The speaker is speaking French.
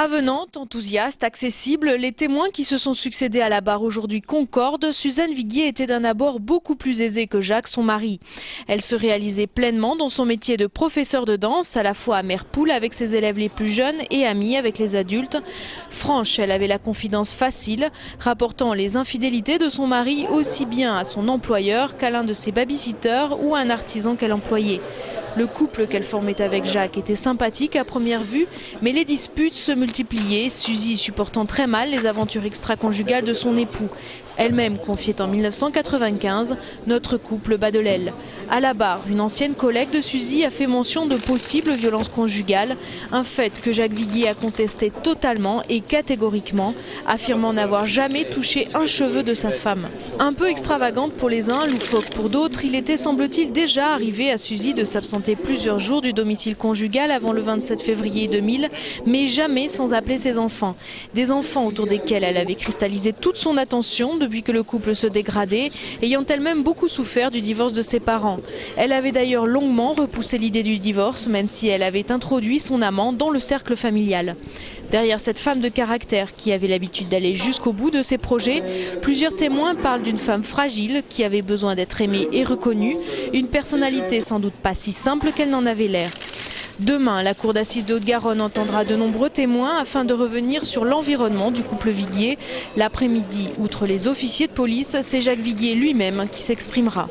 Avenante, enthousiaste, accessible, les témoins qui se sont succédés à la barre aujourd'hui concordent. Suzanne Viguier était d'un abord beaucoup plus aisée que Jacques, son mari. Elle se réalisait pleinement dans son métier de professeur de danse, à la fois à mère poule avec ses élèves les plus jeunes et amie avec les adultes. Franche, elle avait la confidence facile, rapportant les infidélités de son mari aussi bien à son employeur qu'à l'un de ses babysitters ou à un artisan qu'elle employait. Le couple qu'elle formait avec Jacques était sympathique à première vue, mais les disputes se multipliaient, Suzy supportant très mal les aventures extra-conjugales de son époux. Elle-même confiait en 1995 « Notre couple bat de l'aile ». À la barre, une ancienne collègue de Suzy a fait mention de possibles violences conjugales, un fait que Jacques Viguier a contesté totalement et catégoriquement, affirmant n'avoir jamais touché un cheveu de sa femme. Un peu extravagante pour les uns, loufoque pour d'autres, il était semble-t-il déjà arrivé à Suzy de s'absenter plusieurs jours du domicile conjugal avant le 27 février 2000, mais jamais sans appeler ses enfants. Des enfants autour desquels elle avait cristallisé toute son attention depuis que le couple se dégradait, ayant elle-même beaucoup souffert du divorce de ses parents. Elle avait d'ailleurs longuement repoussé l'idée du divorce, même si elle avait introduit son amant dans le cercle familial. Derrière cette femme de caractère qui avait l'habitude d'aller jusqu'au bout de ses projets, plusieurs témoins parlent d'une femme fragile qui avait besoin d'être aimée et reconnue, une personnalité sans doute pas si simple qu'elle n'en avait l'air. Demain, la cour d'assises de Haute-Garonne entendra de nombreux témoins afin de revenir sur l'environnement du couple Viguier. L'après-midi, outre les officiers de police, c'est Jacques Viguier lui-même qui s'exprimera.